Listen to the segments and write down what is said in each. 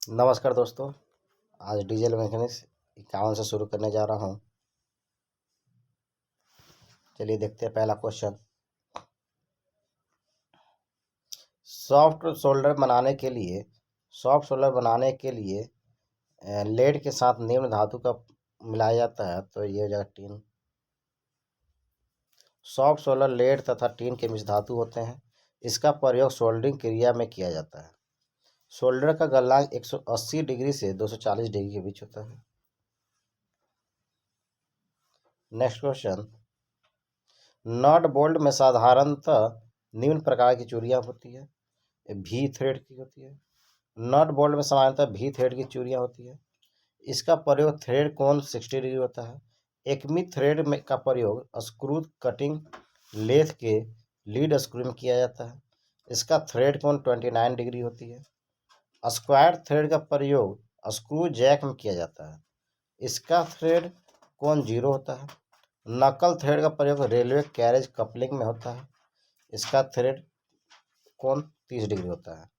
नमस्कार दोस्तों। आज डीजल मैकेनिक्स 51 से शुरू करने जा रहा हूँ। चलिए देखते हैं पहला क्वेश्चन। सॉफ्ट सोल्डर बनाने के लिए लेड के साथ निम्न धातु का मिलाया जाता है। तो ये हो जाएगा टीन। सॉफ्ट सोल्डर लेड तथा टीन के मिश्र धातु होते हैं। इसका प्रयोग सोल्डरिंग क्रिया में किया जाता है। सोल्डर का गलनांक 180 डिग्री से 240 डिग्री के बीच होता है। Next question. नट बोल्ट में साधारणतः निम्न प्रकार की चूड़ियाँ होती है। भी थ्रेड की होती है। नट बोल्ट में सामान्यतः भी थ्रेड की चूड़ियाँ होती है। इसका प्रयोग थ्रेड कोण 60 डिग्री होता है। एकमी थ्रेड में का प्रयोग स्क्रू कटिंग लेथ के लीड स्क्रू में किया जाता है। इसका थ्रेड कोण 29 डिग्री होती है। स्क्वायर थ्रेड का प्रयोग स्क्रू जैक में किया जाता है। इसका थ्रेड कोण 0 होता है। नकल थ्रेड का प्रयोग रेलवे कैरेज कपलिंग में होता है। इसका थ्रेड कोण 30 डिग्री होता है।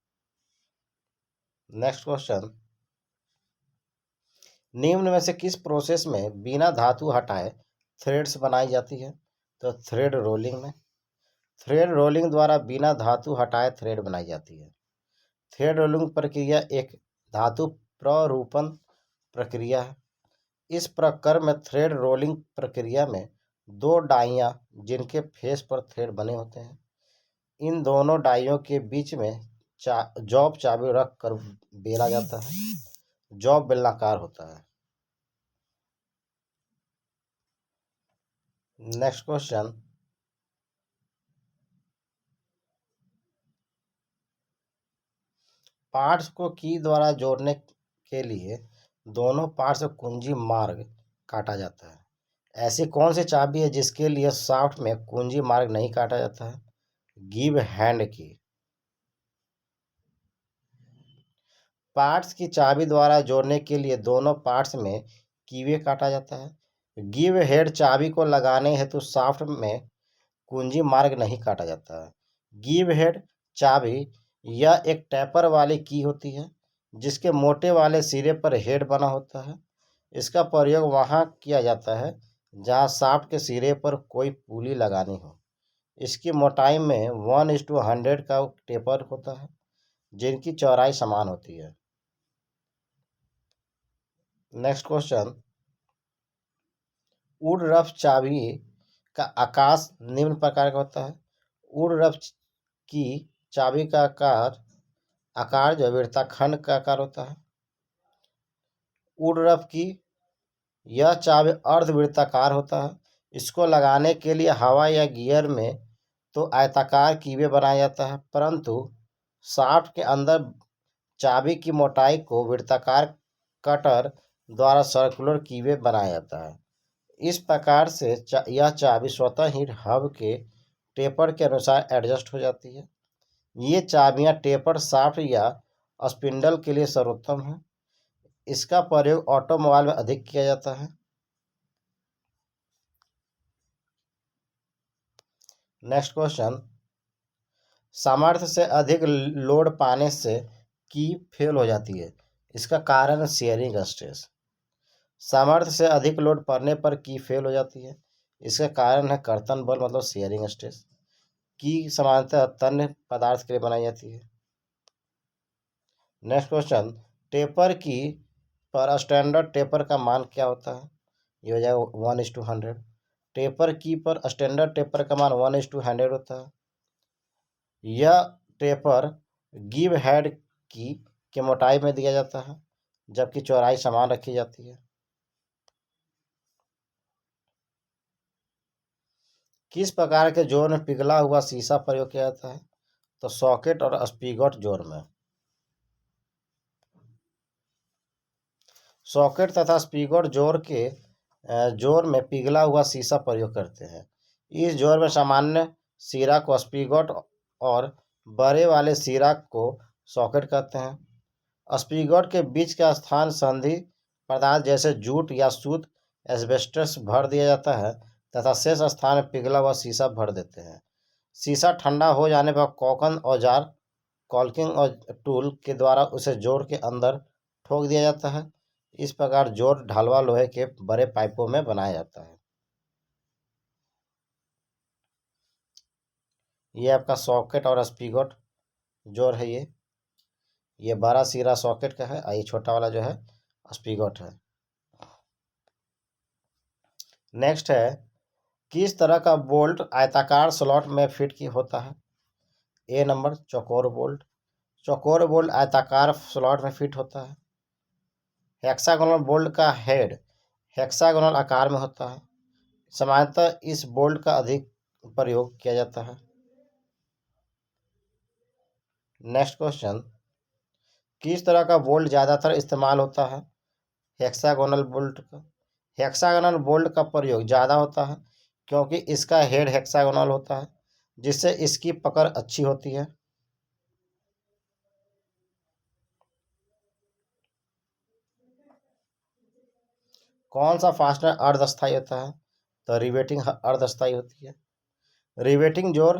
Next question. निम्न में से किस प्रोसेस में बिना धातु हटाए थ्रेड्स बनाई जाती है? तो थ्रेड रोलिंग में। थ्रेड रोलिंग द्वारा बिना धातु हटाए थ्रेड बनाई जाती है। थ्रेड रोलिंग प्रक्रिया एक धातु प्ररूपण प्रक्रिया है। इस प्रक्रम में थ्रेड रोलिंग प्रक्रिया में दो डाइयाँ जिनके फेस पर थ्रेड बने होते हैं, इन दोनों डाइयों के बीच में जॉब चाबी रख कर बेला जाता है। जॉब बेलनाकार होता है। Next question. पार्ट्स को की द्वारा जोड़ने के लिए दोनों पार्ट्स को कुंजी मार्ग काटा जाता है। ऐसी कौन सी चाबी है जिसके लिए शाफ्ट में कुंजी मार्ग नहीं काटा जाता है? गिव हैंड की। पार्ट्स की चाबी द्वारा जोड़ने के लिए दोनों पार्ट्स में कीवे काटा जाता है। गिव हेड चाबी को लगाने हेतु शाफ्ट में कुंजी मार्ग नहीं काटा जाता है। गिव हेड चाबी यह एक टैपर वाली की होती है जिसके मोटे वाले सिरे पर हेड बना होता है। इसका प्रयोग वहाँ किया जाता है जहाँ शाफ्ट के सिरे पर कोई पुली लगानी हो। इसकी मोटाई में 1:100 का टेपर होता है जिनकी चौड़ाई समान होती है। Next question. वुड रफ चाबी का आकार निम्न प्रकार का होता है। वुड रफ की चाबी का आकार जो वृत्तखंड का आकार होता है। वुड रफ की यह चाबी अर्धवृत्ताकार होता है। इसको लगाने के लिए हवा या गियर में तो आयताकार कीवे बनाया जाता है, परंतु शाफ्ट के अंदर चाबी की मोटाई को वृत्ताकार कटर द्वारा सर्कुलर कीवे बनाया जाता है। इस प्रकार से यह चाबी स्वतः ही हब के टेपर के अनुसार एडजस्ट हो जाती है। ये चाबियां टेपर शाफ्ट या स्पिंडल के लिए सर्वोत्तम है। इसका प्रयोग ऑटोमोबाइल में अधिक किया जाता है। Next question. सामर्थ्य से अधिक लोड पाने से की फेल हो जाती है। इसका कारण शेयरिंग स्ट्रेस। सामर्थ्य से अधिक लोड पड़ने पर की फेल हो जाती है। इसका कारण है कर्तन बल मतलब शेयरिंग स्ट्रेस। की सामान्यतः तन्य पदार्थ के लिए बनाई जाती है। Next question. टेपर की पर स्टैंडर्ड टेपर का मान क्या होता है? ये हो जाएगा 1:100। टेपर की पर स्टैंडर्ड टेपर का मान 1:100 होता है। यह टेपर गिव हेड की के मोटाई में दिया जाता है जबकि चौड़ाई समान रखी जाती है। किस प्रकार के जोड़ में पिघला हुआ शीशा प्रयोग किया जाता है? तो सॉकेट और स्पिगॉट जोड़ में। सॉकेट तथा स्पिगॉट जोड़ में पिघला हुआ शीशा प्रयोग करते हैं। इस जोड़ में सामान्य सिरा को स्पिगॉट और बड़े वाले सिरा को सॉकेट कहते हैं। स्पिगॉट के बीच का स्थान संधि पदार्थ जैसे जूट या सूत एस्बेस्टस भर दिया जाता है तथा शेष स्थान में पिघला हुआ शीशा भर देते हैं। शीशा ठंडा हो जाने पर कॉल्किंग औजार टूल के द्वारा उसे जोड़ के अंदर ठोक दिया जाता है। इस प्रकार जोड़ ढालवा लोहे के बड़े पाइपों में बनाया जाता है। ये आपका सॉकेट और स्पिगोट जोड़ है। ये 12 सिरा सॉकेट का है और ये छोटा वाला जो है स्पिगोट है। नेक्स्ट है, किस तरह का बोल्ट आयताकार स्लॉट में फिट की होता है? ए नंबर चौकोर बोल्ट। चौकोर बोल्ट आयताकार स्लॉट में फिट होता है। हेक्सागोनल बोल्ट का हेड हेक्सागोनल आकार में होता है। सामान्यतः इस बोल्ट का अधिक प्रयोग किया जाता है। नेक्स्ट क्वेश्चन, किस तरह का बोल्ट ज़्यादातर इस्तेमाल होता है? हेक्सागोनल बोल्ट का। हेक्सागोनल बोल्ट का प्रयोग ज़्यादा होता है क्योंकि इसका हेड हेक्सागोनल होता है, जिससे इसकी पकड़ अच्छी होती है। कौन सा फास्टनर अर्धस्थायी होता है? तो रिवेटिंग अर्धस्थायी होती है। रिवेटिंग जोड़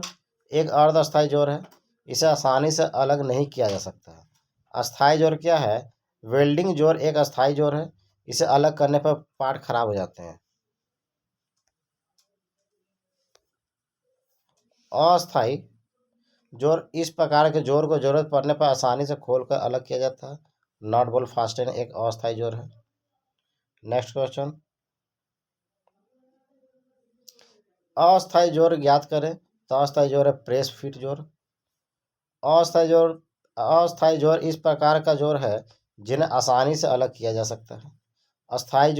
एक अर्धस्थायी जोड़ है, इसे आसानी से अलग नहीं किया जा सकता है। अस्थायी जोड़ क्या है? वेल्डिंग जोड़ एक अस्थायी जोड़ है, इसे अलग करने पर पार्ट खराब हो जाते हैं। अस्थायी जोड़ इस प्रकार के जोड़ को जरूरत पड़ने पर आसानी से खोलकर अलग किया जाता है। नॉट बोल्ट फास्टनर एक अस्थायी जोड़ है। नेक्स्ट क्वेश्चन, अस्थायी जोड़ ज्ञात करें। तो अस्थायी जोड़ है प्रेस फिट जोड़। अस्थायी जोड़ इस प्रकार का जोड़ है जिन्हें आसानी से अलग किया जा सकता है। अस्थायी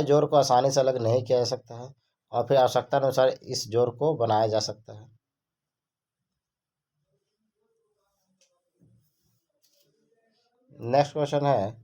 जोड़ को आसानी से अलग नहीं किया जा सकता है और फिर आवश्यकता अनुसार इस जोड़ को बनाया जा सकता है। नेक्स्ट क्वेश्चन है,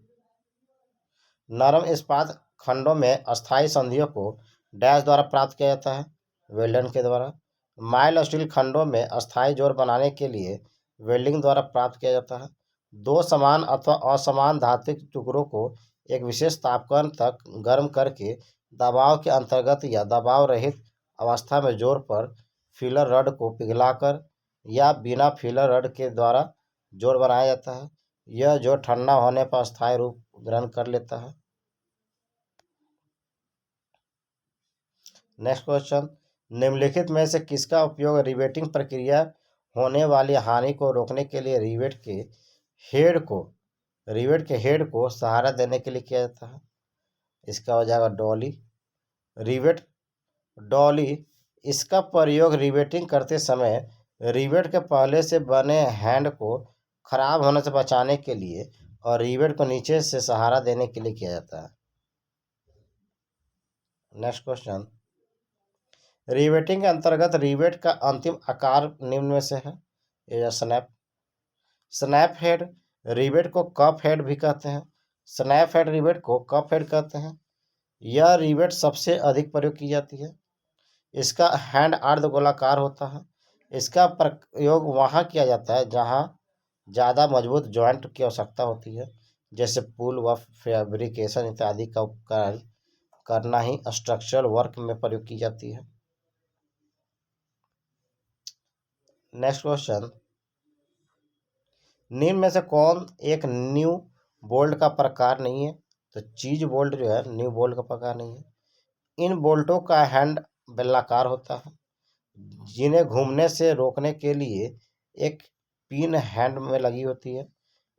नरम इस्पात खंडों में अस्थायी संधियों को डैश द्वारा प्राप्त किया जाता है। वेल्डन के द्वारा। माइल्ड स्टील खंडों में अस्थायी जोड़ बनाने के लिए वेल्डिंग द्वारा प्राप्त किया जाता है। दो समान अथवा असमान धातु के टुकड़ों को एक विशेष तापमान तक गर्म करके दबाव के अंतर्गत या दबाव रहित अवस्था में जोड़ पर फिलर रड को पिघलाकर या बिना फिलर रड के द्वारा जोड़ बनाया जाता है। यह जोड़ ठंडा होने पर अस्थायी रूप ग्रहण कर लेता है। नेक्स्ट क्वेश्चन, निम्नलिखित में से किसका उपयोग रिवेटिंग प्रक्रिया होने वाली हानि को रोकने के लिए रिवेट के हेड को सहारा देने के लिए किया जाता है? इसका हो जाएगा डॉली। रिवेट डॉली इसका प्रयोग रिवेटिंग करते समय रिवेट के पहले से बने हैंड को खराब होने से बचाने के लिए और रिवेट को नीचे से सहारा देने के लिए किया जाता है। नेक्स्ट क्वेश्चन, रिवेटिंग के अंतर्गत रिवेट का अंतिम आकार निम्न में से है। ये स्नैप हेड रिवेट को कप हेड भी कहते हैं। स्नैप हेड रिवेट को कप हेड कहते हैं। यह रिवेट सबसे अधिक प्रयोग की जाती है। इसका हैंड अर्ध गोलाकार होता है। इसका प्रयोग वहाँ किया जाता है जहाँ ज़्यादा मजबूत जॉइंट की आवश्यकता होती है, जैसे पुल व फैब्रिकेशन इत्यादि का उपकरण करना ही स्ट्रक्चरल वर्क में प्रयोग की जाती है। नेक्स्ट क्वेश्चन, निम्न में से कौन एक न्यू बोल्ट का प्रकार नहीं है? तो चीज बोल्ट जो है न्यू बोल्ट का प्रकार नहीं है। इन बोल्टों का हैंड बेलनाकार होता है, जिन्हें घूमने से रोकने के लिए एक पिन हैंड में लगी होती है।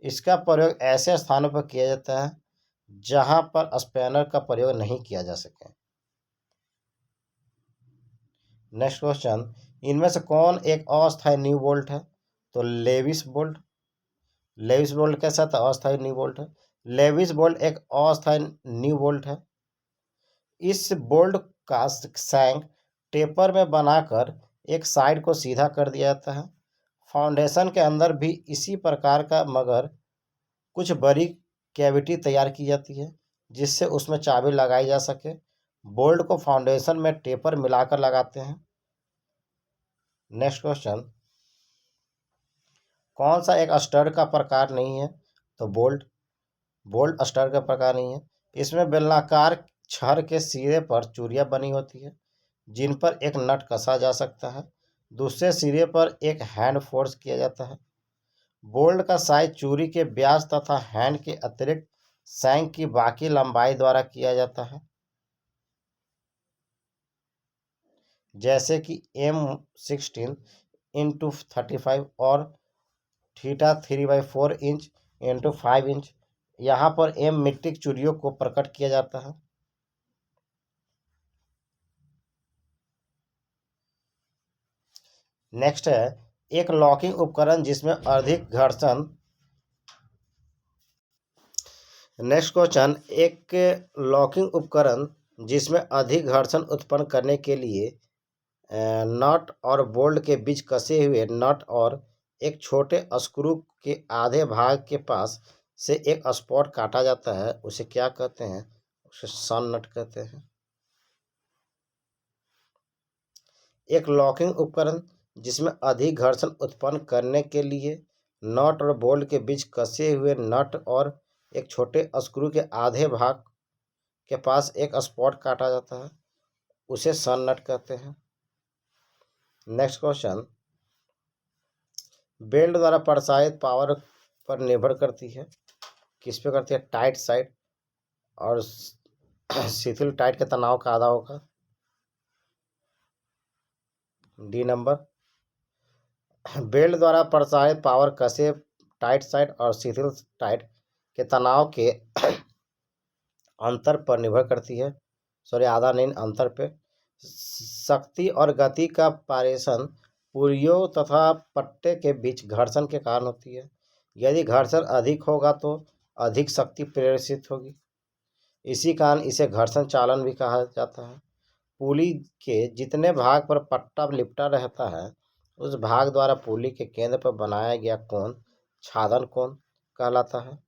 इसका प्रयोग ऐसे स्थानों पर किया जाता है जहां पर स्पैनर का प्रयोग नहीं किया जा सके। नेक्स्ट क्वेश्चन, इनमें से कौन एक अस्थायी न्यू बोल्ट है? तो लेविस बोल्ट। लेविस बोल्ट कैसा था? अस्थायी न्यू बोल्ट है। लेविस बोल्ट एक अस्थायी न्यू बोल्ट है। इस बोल्ट का सैंक टेपर में बनाकर एक साइड को सीधा कर दिया जाता है। फाउंडेशन के अंदर भी इसी प्रकार का मगर कुछ बड़ी कैविटी तैयार की जाती है जिससे उसमें चाबी लगाई जा सके। बोल्ट को फाउंडेशन में टेपर मिलाकर लगाते हैं। नेक्स्ट क्वेश्चन, कौन सा एक स्टड का प्रकार नहीं है? तो बोल्ट स्टड का प्रकार नहीं है। इसमें बेलनाकार छड़ के सिरे पर चूड़ियाँ बनी होती है जिन पर एक नट कसा जा सकता है। दूसरे सिरे पर एक हैंड फोर्स किया जाता है। बोल्ट का साइज चूड़ी के व्यास तथा हैंड के अतिरिक्त शंख की बाकी लंबाई द्वारा किया जाता है, जैसे कि M16 × 35 और थीटा 3/4 इंच × 5 इंच। यहाँ पर M मीट्रिक चूड़ियों को प्रकट किया जाता है। नेक्स्ट है एक लॉकिंग उपकरण जिसमें अधिक घर्षण। नेक्स्ट क्वेश्चन, एक लॉकिंग उपकरण जिसमें अधिक घर्षण उत्पन्न करने के लिए नट और बोल्ट के बीच कसे हुए नट और एक छोटे स्क्रू के आधे भाग के पास से एक स्पॉट काटा जाता है, उसे क्या कहते हैं? उसे सन नट कहते हैं। एक लॉकिंग उपकरण जिसमें अधिक घर्षण उत्पन्न करने के लिए नट और बोल्ट के बीच कसे हुए नट और एक छोटे स्क्रू के आधे भाग के पास एक स्पॉट काटा जाता है, उसे सन नट कहते हैं। नेक्स्ट क्वेश्चन, बेल्ट द्वारा प्रसारित पावर पर निर्भर करती है, किस पे करती है? टाइट साइड और शिथिल टाइट के तनाव का आधा होगा, डी नंबर। बेल्ट द्वारा प्रसारित पावर कसे टाइट साइड और शिथिल टाइट के तनाव के अंतर पर निर्भर करती है, सॉरी आधा नहीं, अंतर पे। शक्ति और गति का पारेषण पुर्रियों तथा पट्टे के बीच घर्षण के कारण होती है। यदि घर्षण अधिक होगा तो अधिक शक्ति प्रेषित होगी, इसी कारण इसे घर्षण चालन भी कहा जाता है। पुली के जितने भाग पर पट्टा लिपटा रहता है उस भाग द्वारा पुली के केंद्र पर बनाया गया कोण छादन कोण कहलाता है।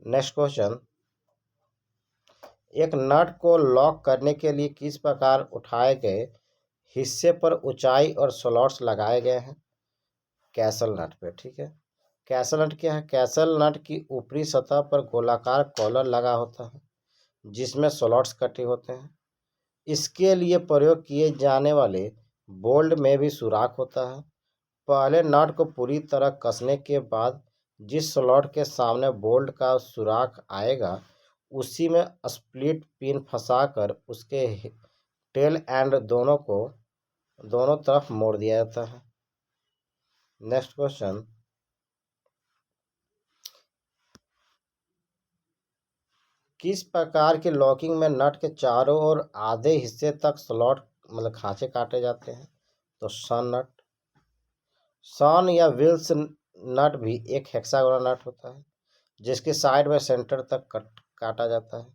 नेक्स्ट क्वेश्चन, एक नट को लॉक करने के लिए किस प्रकार उठाए गए हिस्से पर ऊंचाई और स्लॉट्स लगाए गए हैं? कैसल नट पे, ठीक है। कैसल नट क्या है? कैसल नट की ऊपरी सतह पर गोलाकार कॉलर लगा होता है जिसमें स्लॉट्स कटे होते हैं। इसके लिए प्रयोग किए जाने वाले बोल्ट में भी सुराख होता है। पहले नट को पूरी तरह कसने के बाद जिस स्लॉट के सामने बोल्ट का सुराख आएगा उसी में स्प्लिट पिन फंसाकर उसके टेल एंड दोनों तरफ मोड़ दिया जाता है। नेक्स्ट क्वेश्चन, किस प्रकार की लॉकिंग में नट के चारों ओर आधे हिस्से तक स्लॉट मतलब खांचे काटे जाते हैं? तो सन नट। सन या विल्स नट भी एक हेक्सागोनल नट होता है जिसके साइड में सेंटर तक काटा जाता है।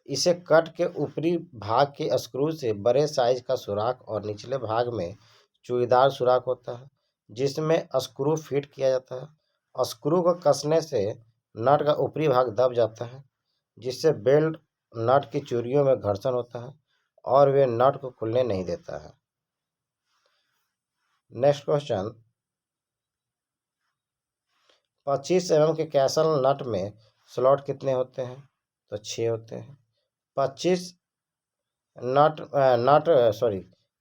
इसे कट के ऊपरी भाग के स्क्रू से बड़े साइज का सुराख और निचले भाग में चूड़ीदार सुराख होता है जिसमें स्क्रू फिट किया जाता है। स्क्रू को कसने से नट का ऊपरी भाग दब जाता है जिससे बेल्ट नट की चूड़ियों में घर्षण होता है और वे नट को खुलने नहीं देता है। नेक्स्ट क्वेश्चन, 25 mm के कैसल नट में स्लॉट कितने होते हैं? तो 6 होते हैं। 25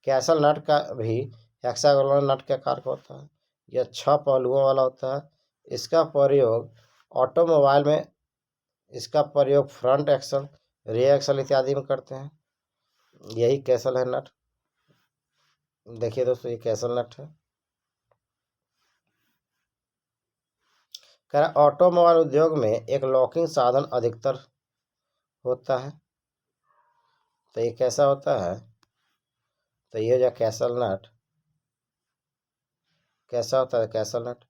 कैसल नट का भी हेक्सागोनल नट के आकार का होता है। यह 6 पहलुओं वाला होता है। इसका प्रयोग ऑटोमोबाइल में फ्रंट एक्सल, रियर एक्सल इत्यादि में करते हैं। यही कैसल है नट। देखिए दोस्तों, ये कैसल नट है। कह रहा ऑटोमोबाइल उद्योग में एक लॉकिंग साधन अधिकतर होता है, तो ये कैसा होता है? तो ये जो कैसल नट कैसा होता है? कैसल नट,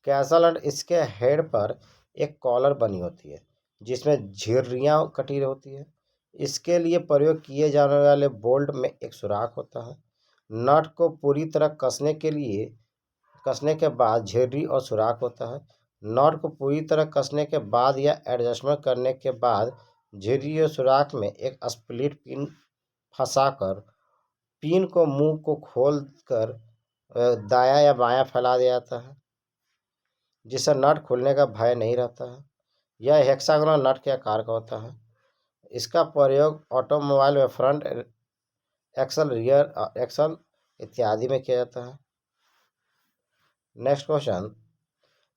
कैसल नट इसके हेड पर एक कॉलर बनी होती है जिसमें झिर्रियाँ कटी होती है। इसके लिए प्रयोग किए जाने वाले बोल्ट में एक सुराख होता है। नट को पूरी तरह कसने के बाद झिर्री और सुराख होता है। नट को पूरी तरह कसने के बाद या एडजस्टमेंट करने के बाद झिर्री और सुराख में एक स्प्लिट पिन फंसाकर पिन को मुंह को खोल कर दायां या बायां फैला दिया जाता है जिससे नट खुलने का भय नहीं रहता है। यह हेक्सागोनल नट के आकार का होता है। इसका प्रयोग ऑटोमोबाइल में फ्रंट एक्सल, रियर एक्सल इत्यादि में किया जाता है। नेक्स्ट क्वेश्चन,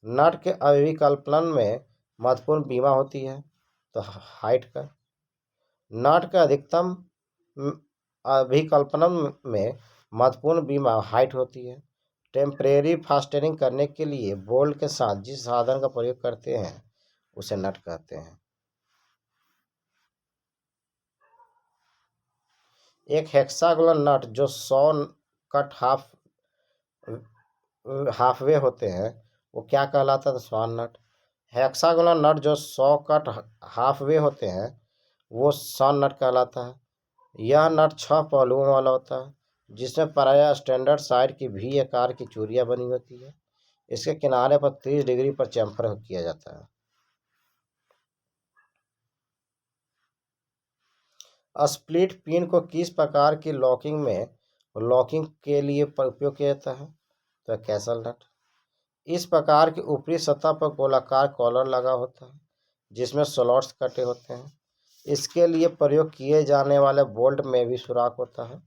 नट के अभिकल्पन में महत्वपूर्ण बीमा होती है, तो हाइट का। नट के अधिकतम अभिकल्पन में महत्वपूर्ण बीमा हाइट होती है। टेम्परेरी फास्टनिंग करने के लिए बोल्ट के साथ जिस साधन का प्रयोग करते हैं उसे नट कहते हैं। एक हेक्सागोनल नट जो 100 कट हाफवे होते हैं वो क्या कहलाता है? स्वान नट। हेक्सागोनल नट जो 100 कट हाफवे होते हैं वो सन नट कहलाता है। यह नट 6 पहलुओं वाला होता है, जिसमें प्रायः स्टैंडर्ड साइड की वी आकार की चूड़ियाँ बनी होती है। इसके किनारे पर 30 डिग्री पर चैम्फर किया जाता है। स्प्लिट पिन को किस प्रकार की लॉकिंग के लिए उपयोग किया जाता है? तो कैसल नट। इस प्रकार की ऊपरी सतह पर गोलाकार कॉलर लगा होता है जिसमें स्लॉट्स कटे होते हैं। इसके लिए प्रयोग किए जाने वाले बोल्ट में भी सुराख होता है।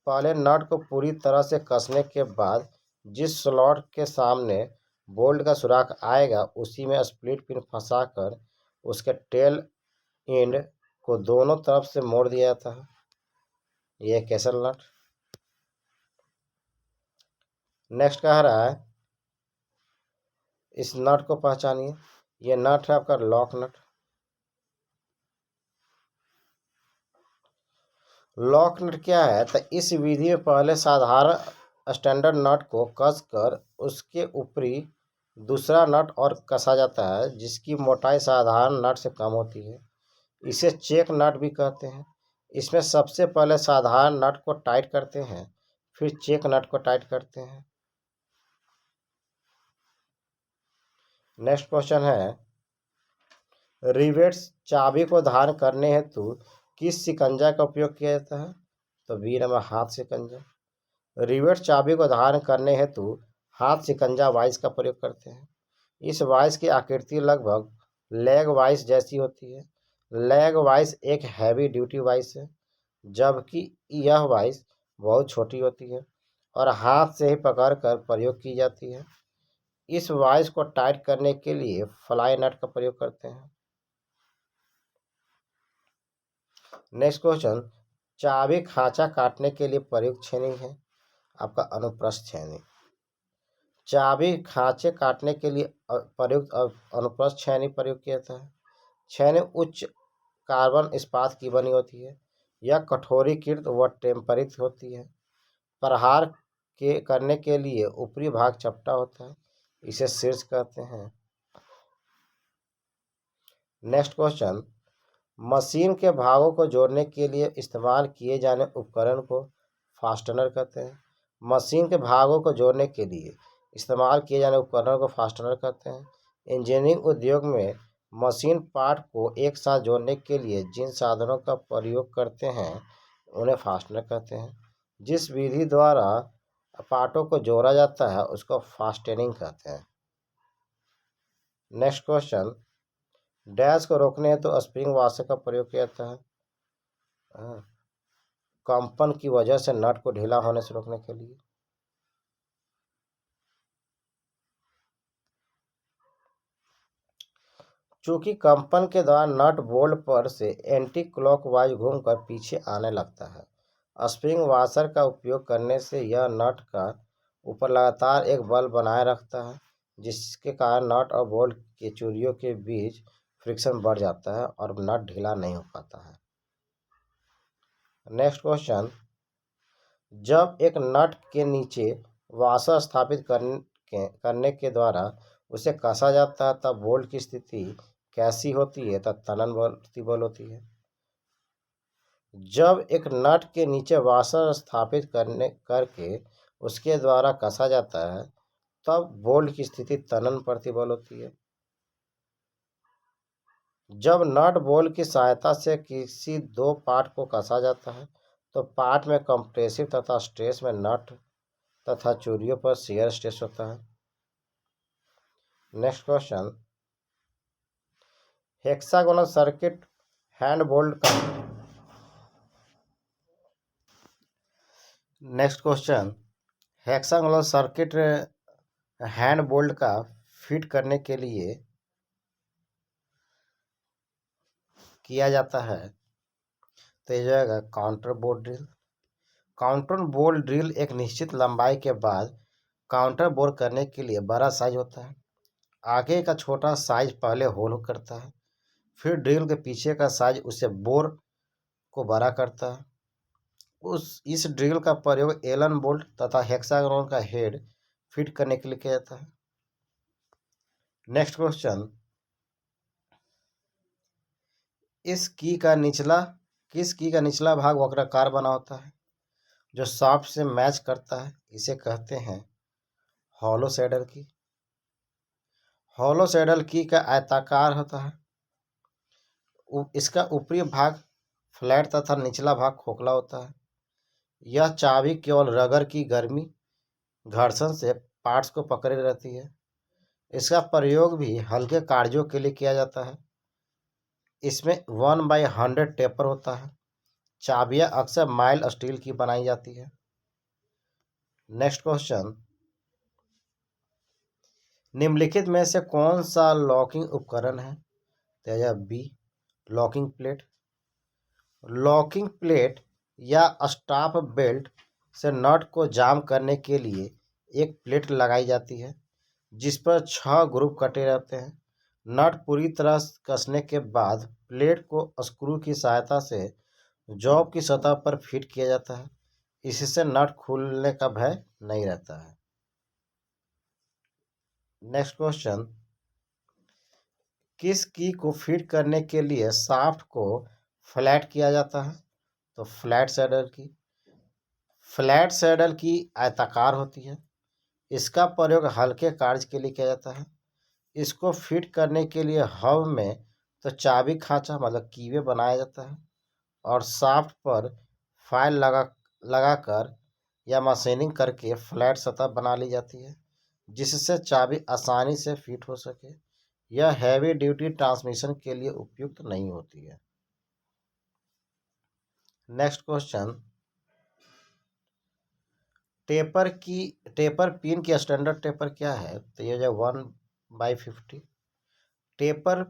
पहले नट को पूरी तरह से कसने के बाद जिस स्लॉट के सामने बोल्ट का सुराख आएगा उसी में स्प्लिट पिन फंसाकर उसके टेल एंड को दोनों तरफ से मोड़ दिया जाता है। यह कैसल नट। नेक्स्ट कह रहा है इस नट को पहचानिए। यह नट है आपका लॉक नट। लॉक नट क्या है? तो इस विधि में पहले साधारण स्टैंडर्ड नट को कसकर उसके ऊपरी दूसरा नट और कसा जाता है जिसकी मोटाई साधारण नट से कम होती है। इसे चेक नट भी कहते हैं। इसमें सबसे पहले साधारण नट को टाइट करते हैं, फिर चेक नट को टाइट करते हैं। नेक्स्ट क्वेश्चन है, रिवेट्स चाबी को धारण करने हेतु किस शिकंजा का उपयोग किया जाता है? तो बी नंबर हाथ शिकंजा। रिवेट चाबी को धारण करने हेतु हाथ शिकंजा वाइस का प्रयोग करते हैं। इस वाइस की आकृति लगभग लेग वाइस जैसी होती है। लेग वाइस एक हैवी ड्यूटी वाइस है, जबकि यह वाइस बहुत छोटी होती है और हाथ से ही पकड़कर प्रयोग की जाती है। इस वाइस को टाइट करने के लिए फ्लाई नट का प्रयोग करते हैं। नेक्स्ट क्वेश्चन, चाबी खांचा काटने के लिए प्रयुक्त छेनी है आपका अनुप्रस्थ छेनी। चाबी खांचे काटने के लिए प्रयुक्त अनुप्रस्थ छेनी प्रयोग किया जाता है। छेनी उच्च कार्बन इस्पात की बनी होती है। यह कठोरीकृत व टेम्परित होती है। प्रहार करने के लिए ऊपरी भाग चपटा होता है, इसे शीर्ष कहते हैं। नेक्स्ट क्वेश्चन, मशीन के भागों को जोड़ने के लिए इस्तेमाल किए जाने उपकरण को फास्टनर कहते हैं। मशीन के भागों को जोड़ने के लिए इस्तेमाल किए जाने उपकरण को फास्टनर कहते हैं। इंजीनियरिंग उद्योग में मशीन पार्ट को एक साथ जोड़ने के लिए जिन साधनों का प्रयोग करते हैं उन्हें फास्टनर कहते हैं। जिस विधि द्वारा पार्टों को जोड़ा जाता है उसको फास्टनिंग कहते हैं। नेक्स्ट क्वेश्चन, डैश को रोकने हेतु तो स्प्रिंग वाशर का प्रयोग किया जाता है कंपन की वजह से नट को ढीला होने से रोकने के लिए। चूंकि कंपन के दौरान नट बोल्ट पर से एंटी क्लॉकवाइज घूमकर पीछे आने लगता है। स्प्रिंग वाशर का उपयोग करने से यह नट का ऊपर लगातार एक बल बनाए रखता है, जिसके कारण नट और बोल्ट के चूड़ियों के बीच फ्रिक्शन बढ़ जाता है और नट ढीला नहीं हो पाता है। नेक्स्ट क्वेश्चन, जब एक नट के नीचे वाशर स्थापित करने के द्वारा उसे कसा जाता है तब बोल्ट की स्थिति कैसी होती है? तब तनन प्रतिबल होती है। जब एक नट के नीचे वाशर स्थापित करके उसके द्वारा कसा जाता है तब बोल्ट की स्थिति तनन प्रतिबल होती है। जब नट बोल्ट की सहायता से किसी दो पार्ट को कसा जाता है तो पार्ट में कंप्रेसिव तथा स्ट्रेस में नट तथा चूड़ियों पर शियर स्ट्रेस होता है। Next question, hexagonal circuit hand bolt का। Next question, hexagonal circuit hand bolt का फिट करने के लिए किया जाता है तो ये जाएगा counter bore drill. Counter bore drill एक निश्चित लंबाई के बाद काउंटर बोर करने के लिए बड़ा साइज होता है। आगे का छोटा साइज पहले होल करता है, फिर ड्रिल के पीछे का साइज उसे बोर को बड़ा करता है। इस ड्रिल का प्रयोग एलन बोल्ट तथा हेक्सागोन का हेड फिट करने के लिए किया जाता है। नेक्स्ट क्वेश्चन, किस की का निचला भाग वक्राकार बना होता है जो शाफ्ट से मैच करता है? इसे कहते हैं हॉलो सैडल की। हॉलो सैडल की का आयताकार होता है। इसका ऊपरी भाग फ्लैट तथा निचला भाग खोखला होता है। यह चाबी केवल रबर की गर्मी घर्षण से पार्ट्स को पकड़े रहती है। इसका प्रयोग भी हल्के कार्यों के लिए किया जाता है। इसमें 1/100 टेपर होता है। चाबियां अक्सर माइल्ड स्टील की बनाई जाती है। नेक्स्ट क्वेश्चन, निम्नलिखित में से कौन सा लॉकिंग उपकरण है? तो यह B, locking plate. Locking plate या स्टॉप बेल्ट से नट को जाम करने के लिए एक प्लेट लगाई जाती है जिस पर 6 ग्रुप कटे रहते हैं। नट पूरी तरह कसने के बाद प्लेट को स्क्रू की सहायता से जॉब की सतह पर फिट किया जाता है। इससे नट खुलने का भय नहीं रहता है। नेक्स्ट क्वेश्चन, किस की को फिट करने के लिए शाफ्ट को फ्लैट किया जाता है? तो फ्लैट सैडल की। फ्लैट सैडल की आयताकार होती है। इसका प्रयोग हल्के कार्य के लिए किया जाता है। इसको फिट करने के लिए हब में तो चाबी खांचा मतलब कीवे बनाया जाता है और शाफ्ट पर फाइल लगाकर या मशीनिंग करके फ्लैट सतह बना ली जाती है जिससे चाबी आसानी से फिट हो सके। यह हैवी ड्यूटी ट्रांसमिशन के लिए उपयुक्त नहीं होती है। नेक्स्ट क्वेश्चन, टेपर पिन की स्टैंडर्ड टेपर क्या है? तो ये जो 1/50 टेपर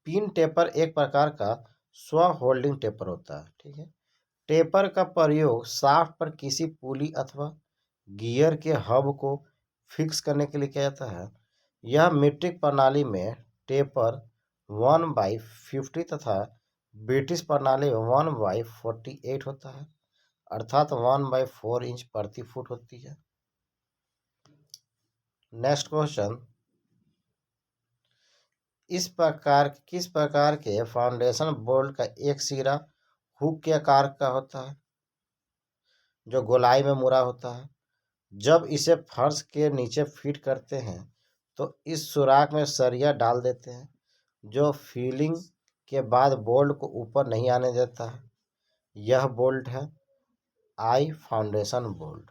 पिन टेपर एक प्रकार का स्व होल्डिंग टेपर होता है। ठीक है, टेपर का प्रयोग शाफ्ट पर किसी पुली अथवा गियर के हब को फिक्स करने के लिए किया जाता है। यह मीट्रिक प्रणाली में टेपर 1/50 तथा ब्रिटिश प्रणाली में 1/48 होता है, अर्थात 1/4 इंच प्रति फुट होती है। नेक्स्ट क्वेश्चन, किस प्रकार के फाउंडेशन बोल्ट का एक सिरा हुक के आकार का होता है जो गोलाई में मुड़ा होता है? जब इसे फर्श के नीचे फिट करते हैं तो इस सुराख में सरिया डाल देते हैं जो फीलिंग के बाद बोल्ट को ऊपर नहीं आने देता है। यह बोल्ट है आई फाउंडेशन बोल्ट।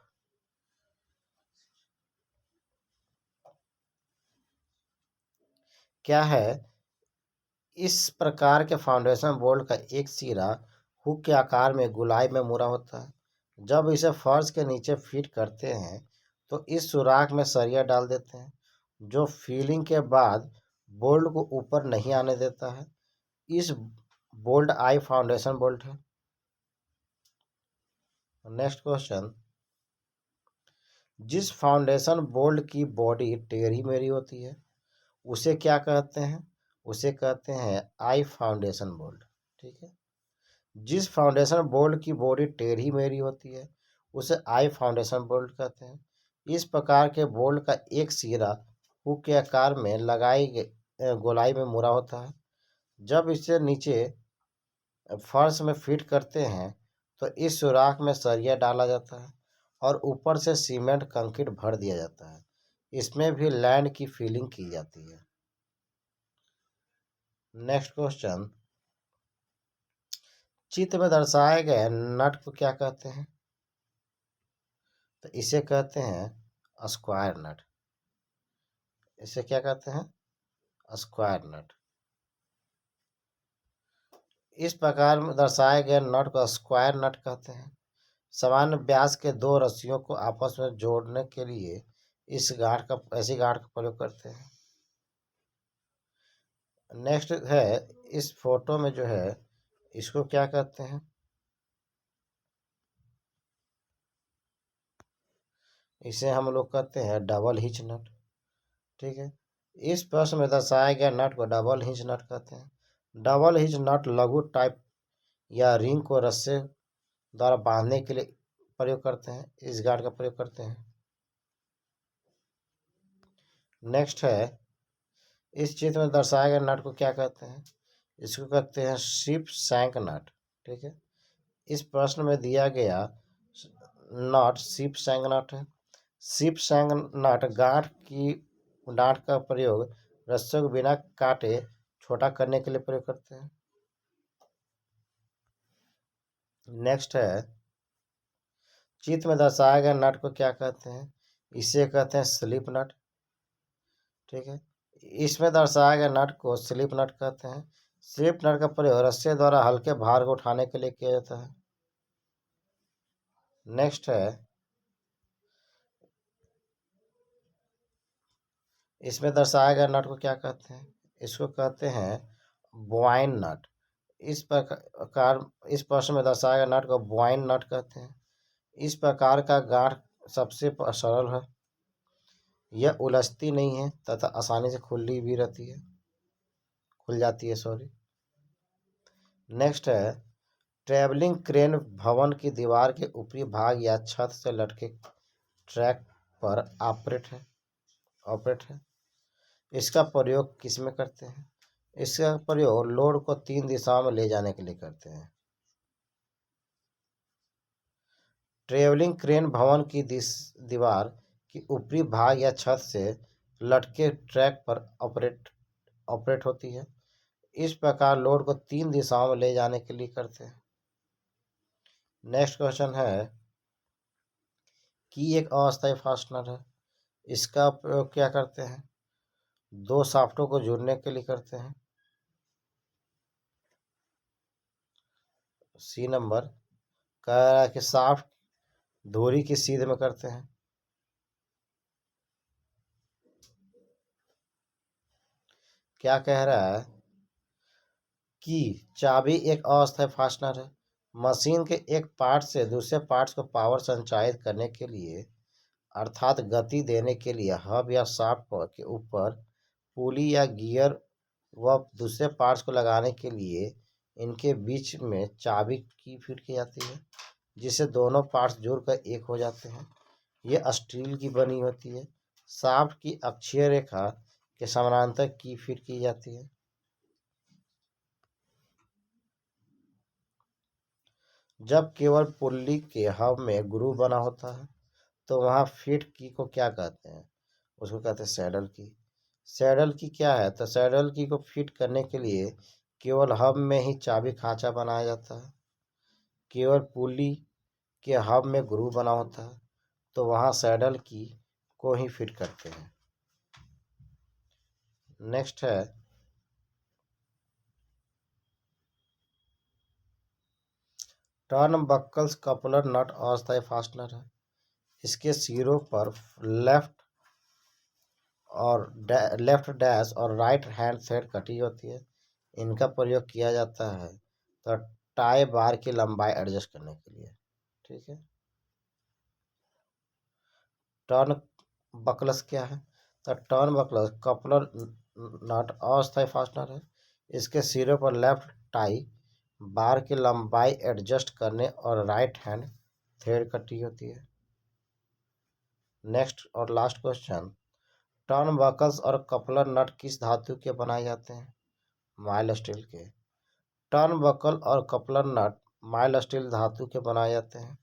क्या है? इस प्रकार के फाउंडेशन बोल्ट का एक सिरा हुक के आकार में गोलाई में मुड़ा होता है। जब इसे फर्श के नीचे फिट करते हैं तो इस सुराख में सरिया डाल देते हैं जो फीलिंग के बाद बोल्ट को ऊपर नहीं आने देता है। इस बोल्ट आई फाउंडेशन बोल्ट है। नेक्स्ट क्वेश्चन, जिस फाउंडेशन बोल्ट की बॉडी टेढ़ी मेढ़ी होती है उसे क्या कहते हैं? उसे कहते हैं आई फाउंडेशन बोल्ट। ठीक है, जिस फाउंडेशन बोल्ट की बॉडी टेढ़ी मेढ़ी होती है उसे आई फाउंडेशन बोल्ट कहते हैं। इस प्रकार के बोल्ट का एक सिरा हुक के आकार में गोलाई में मुड़ा होता है। जब इसे नीचे फर्श में फिट करते हैं तो इस सुराख में सरिया डाला जाता है और ऊपर से सीमेंट कंक्रीट भर दिया जाता है। इसमें भी लैंड की फिलिंग की जाती है। नेक्स्ट क्वेश्चन, चित्र में दर्शाए गए नट को क्या कहते हैं? तो इसे कहते हैं स्क्वायर नट। इसे क्या कहते हैं? स्क्वायर नट। इस प्रकार में दर्शाए गए नट को स्क्वायर नट कहते हैं। सामान्य व्यास के दो रस्सियों को आपस में जोड़ने के लिए इस गांठ का ऐसी गांठ का प्रयोग करते हैं। नेक्स्ट है, इस फोटो में जो है इसको क्या कहते हैं? इसे हम लोग कहते हैं डबल हिच नट। ठीक है, इस प्रश्न में दर्शाया गया नट को डबल हिच नट कहते हैं। डबल हिच नट लघु टाइप या रिंग को रस्से द्वारा बांधने के लिए प्रयोग करते हैं, इस गार्ड का प्रयोग करते हैं। नेक्स्ट है, इस चित्र में दर्शाए गए नट को क्या कहते हैं? इसको कहते हैं शिप शैंक नट। ठीक है, इस प्रश्न में दिया गया नट शिप शैंक नट है। शिप शैंक नट गांठ की डांट का प्रयोग रस्सियों को बिना काटे छोटा करने के लिए प्रयोग करते हैं। नेक्स्ट है, चित्र में दर्शाए गए नट को क्या कहते हैं? इसे कहते हैं स्लिप नट। ठीक है, इसमें दर्शाया गया नट को स्लिप नट कहते हैं। स्लिप नट का प्रयोग रस्सी द्वारा हल्के भार को उठाने के लिए किया जाता है। नेक्स्ट है, इसमें दर्शाया गया नट को क्या कहते हैं? इसको कहते हैं बॉइन नट। इस प्रश्न में दर्शाया गया नट को बॉइन नट कहते हैं। इस प्रकार का गांठ सबसे सरल है, यह उलझती नहीं है तथा आसानी से खुल जाती है, सॉरी। नेक्स्ट है, ट्रैवलिंग क्रेन भवन की दीवार के ऊपरी भाग या छत से लटके ट्रैक पर ऑपरेट है। इसका प्रयोग किस में करते हैं? इसका प्रयोग लोड को 3 दिशाओं में ले जाने के लिए करते हैं। ट्रैवलिंग क्रेन भवन की दीवार की ऊपरी भाग या छत से लटके ट्रैक पर ऑपरेट होती है। इस प्रकार लोड को 3 दिशाओं में ले जाने के लिए करते हैं। नेक्स्ट क्वेश्चन है कि एक अस्थायी फास्टनर है, इसका प्रयोग क्या करते हैं? 2 शाफ्टों को जोड़ने के लिए करते हैं। सी नंबर कह रहा है कि शाफ्ट धुरी की सीध में करते हैं। क्या कह रहा है कि चाबी एक अस्थायी फास्टनर है। मशीन के एक पार्ट से दूसरे पार्ट्स को पावर संचारित करने के लिए अर्थात गति देने के लिए हब या शाफ्ट के ऊपर पुली या गियर व दूसरे पार्ट्स को लगाने के लिए इनके बीच में चाबी की फिट की जाती है, जिससे दोनों पार्ट्स जुड़कर एक हो जाते हैं। यह स्टील की बनी होती है। शाफ्ट की अक्षीय रेखा के समानांतर की फिट की जाती है। जब केवल पुल्ली के हब में ग्रूव बना होता है तो वहाँ फिट की को क्या कहते हैं? उसको कहते हैं सैडल की। सैडल की क्या है? तो सैडल की को फिट करने के लिए केवल हब में ही चाबी खांचा बनाया जाता है। केवल पुली के हब में ग्रूव बना होता है तो वहाँ सैडल की को ही फिट करते हैं। नेक्स्ट है, टर्न बक्कल्स कपलर नट अस्थायी फास्टनर है। इसके सिरों पर लेफ्ट डैश और राइट हैंड थ्रेड कटी होती है। इनका प्रयोग किया जाता है तो टाई बार की लंबाई एडजस्ट करने के लिए। ठीक है, टर्न बकल्स क्या है? तो टर्न बकल्स कपलर नट अस्थायी फास्टनर है। इसके सिरों पर लेफ्ट टाई बार की लंबाई एडजस्ट करने और राइट हैंड थ्रेड कटी होती है। नेक्स्ट और लास्ट क्वेश्चन, टर्न बकल्स और कपलर नट किस धातु के बनाए जाते हैं? माइल्ड स्टील के। टर्न बकल और कपलर नट माइल्ड स्टील धातु के बनाए जाते हैं।